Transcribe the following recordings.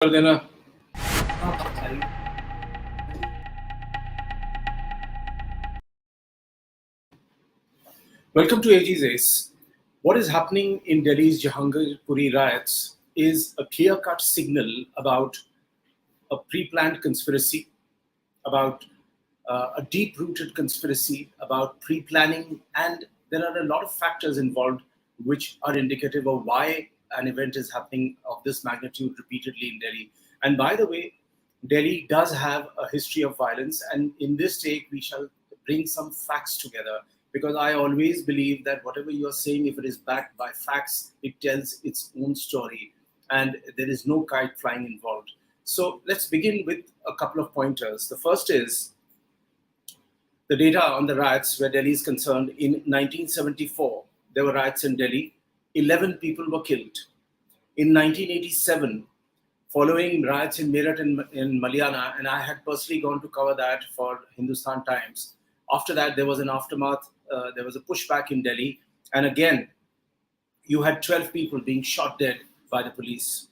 देना. Welcome to AG's Ace. What is happening in Delhi's Jahangirpuri riots is a clear-cut signal about a pre-planned conspiracy, about a deep-rooted conspiracy, about pre-planning, and there are a lot of factors involved which are indicative of why an event is happening of this magnitude repeatedly in Delhi. And by the way, Delhi does have a history of violence, and in this take, we shall bring some facts together because I always believe that whatever you are saying, if it is backed by facts, it tells its own story, and there is no kite flying involved. So let's begin with a couple of pointers. The first is the data on the riots where Delhi is concerned. In 1974, there were riots in Delhi. 11 people were killed. In 1987, following riots in Meerut in Malyana, and I had personally gone to cover that for Hindustan Times. After that, there was an aftermath. There was a pushback in Delhi. And again, you had 12 people being shot dead by the police.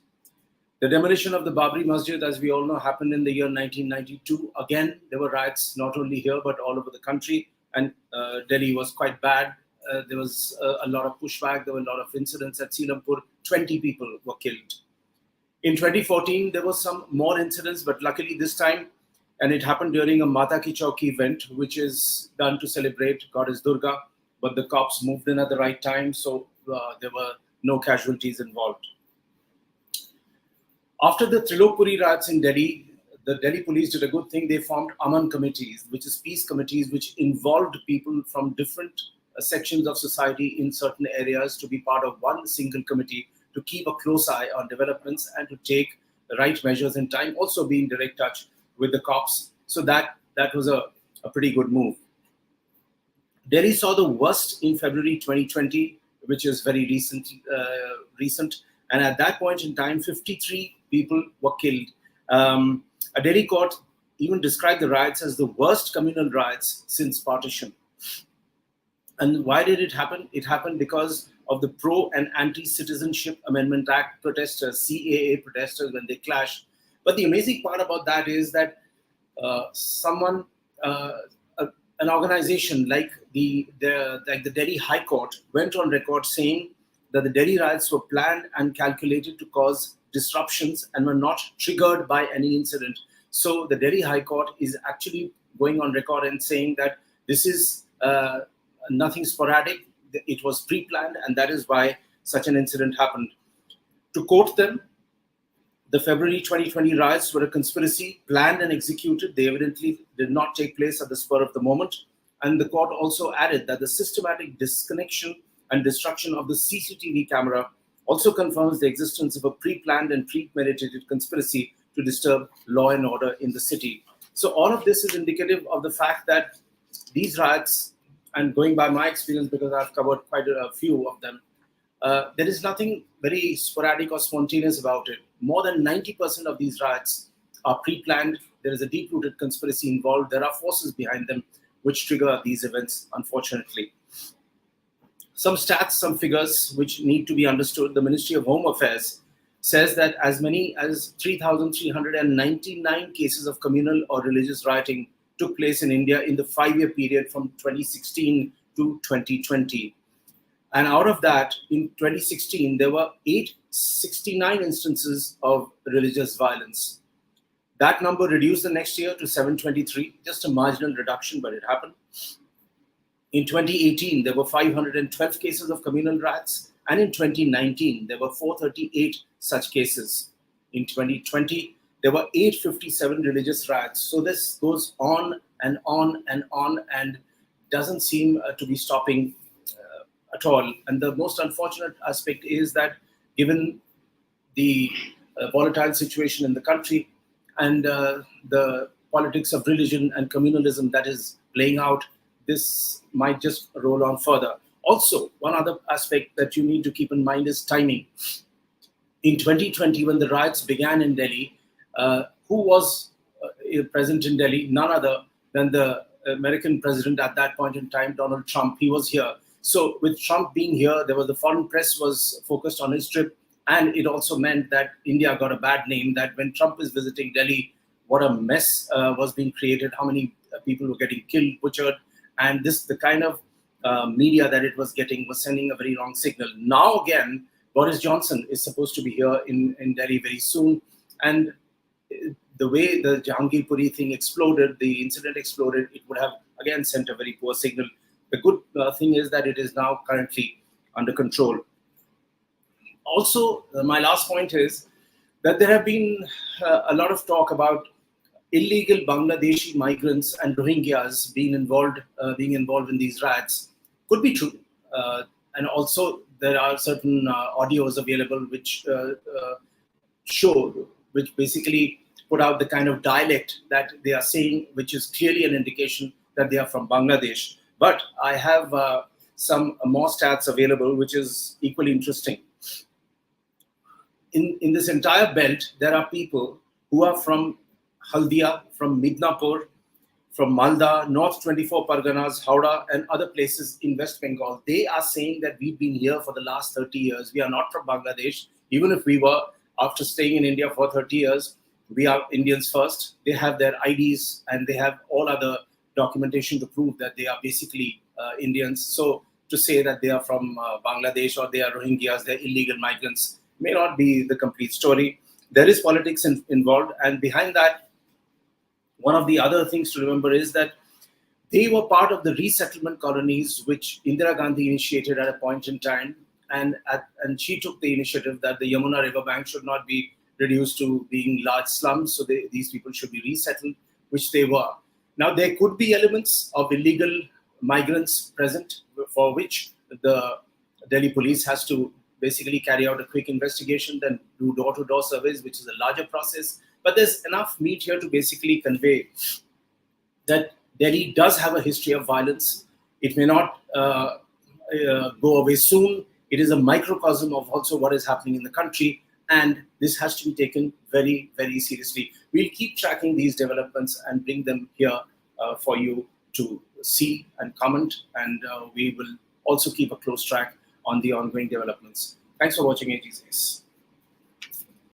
The demolition of the Babri Masjid, as we all know, happened in the year 1992. Again, there were riots not only here, but all over the country. And Delhi was quite bad. There was a lot of pushback. There were a lot of incidents at Seelampur. 20 people were killed. In 2014, there was some more incidents, but luckily this time, and it happened during a Mata Ki Chowki event, which is done to celebrate Goddess Durga, but the cops moved in at the right time, so there were no casualties involved. After the Trilokpuri riots in Delhi, the Delhi police did a good thing. They formed Aman committees, which is peace committees, which involved people from different sections of society in certain areas to be part of one single committee to keep a close eye on developments and to take the right measures in time, also be in direct touch with the cops. So that was a pretty good move. Delhi saw the worst in February 2020, which is very recent. And at that point in time, 53 people were killed. A Delhi court even described the riots as the worst communal riots since partition. And why did it happen? It happened because of the Pro and Anti-Citizenship Amendment Act protesters, CAA protesters, when they clashed. But the amazing part about that is that an organization like the Delhi High Court went on record saying that the Delhi riots were planned and calculated to cause disruptions and were not triggered by any incident. So the Delhi High Court is actually going on record and saying that this is nothing sporadic. It was pre-planned, and that is why such an incident happened. To quote them, the February 2020 riots were a conspiracy planned and executed. They evidently did not take place at the spur of the moment. And the court also added that the systematic disconnection and destruction of the CCTV camera also confirms the existence of a pre-planned and premeditated conspiracy to disturb law and order in the city. So all of this is indicative of the fact that these riots, and going by my experience, because I've covered quite a few of them, there is nothing very sporadic or spontaneous about it. More than 90% of these riots are pre-planned. There is a deep-rooted conspiracy involved. There are forces behind them which trigger these events, unfortunately. Some stats, some figures which need to be understood. The Ministry of Home Affairs says that as many as 3,399 cases of communal or religious rioting took place in India in the 5-year period from 2016 to 2020. And out of that, in 2016, there were 869 instances of religious violence. That number reduced the next year to 723, just a marginal reduction, but it happened. In 2018, there were 512 cases of communal riots, and in 2019, there were 438 such cases. In 2020, there were 857 religious riots. So this goes on and on and on and doesn't seem to be stopping at all. And the most unfortunate aspect is that given the volatile situation in the country and the politics of religion and communalism that is playing out, this might just roll on further. Also, one other aspect that you need to keep in mind is timing. In 2020, when the riots began in Delhi, who was present in Delhi? None other than the American president at that point in time, Donald Trump. He was here. So with Trump being here, the foreign press was focused on his trip, And it also meant that India got a bad name, that when Trump is visiting Delhi, what a mess was being created, how many people were getting killed, butchered. And the kind of media that it was getting was sending a very wrong signal. Now again, Boris Johnson is supposed to be here in Delhi very soon. And the way the Jahangirpuri thing exploded, the incident exploded, it would have again sent a very poor signal. The good thing is that it is now currently under control. Also, my last point is that there have been a lot of talk about illegal Bangladeshi migrants and Rohingyas being involved in these riots. Could be true, and also there are certain audios available which basically put out the kind of dialect that they are saying, which is clearly an indication that they are from Bangladesh. But I have some more stats available, which is equally interesting. In this entire belt, there are people who are from Haldia, from Midnapur, from Malda, North 24 Parganas, Howrah, and other places in West Bengal. They are saying that we've been here for the last 30 years. We are not from Bangladesh. Even if we were, after staying in India for 30 years, we are Indians first. They have their IDs and they have all other documentation to prove that they are basically Indians. So to say that they are from Bangladesh or they are Rohingyas, they're illegal migrants, may not be the complete story. There is politics involved, and behind that, one of the other things to remember is that they were part of the resettlement colonies which Indira Gandhi initiated at a point in time, and she took the initiative that the Yamuna river bank should not be reduced to being large slums, so these people should be resettled, which they were. Now, there could be elements of illegal migrants present for which the Delhi police has to basically carry out a quick investigation, then do door-to-door surveys, which is a larger process. But there's enough meat here to basically convey that Delhi does have a history of violence. It may not go away soon. It is a microcosm of also what is happening in the country, and this has to be taken very, very seriously. We'll keep tracking these developments and bring them here for you to see and comment, and we will also keep a close track on the ongoing developments. Thanks for watching AGCS.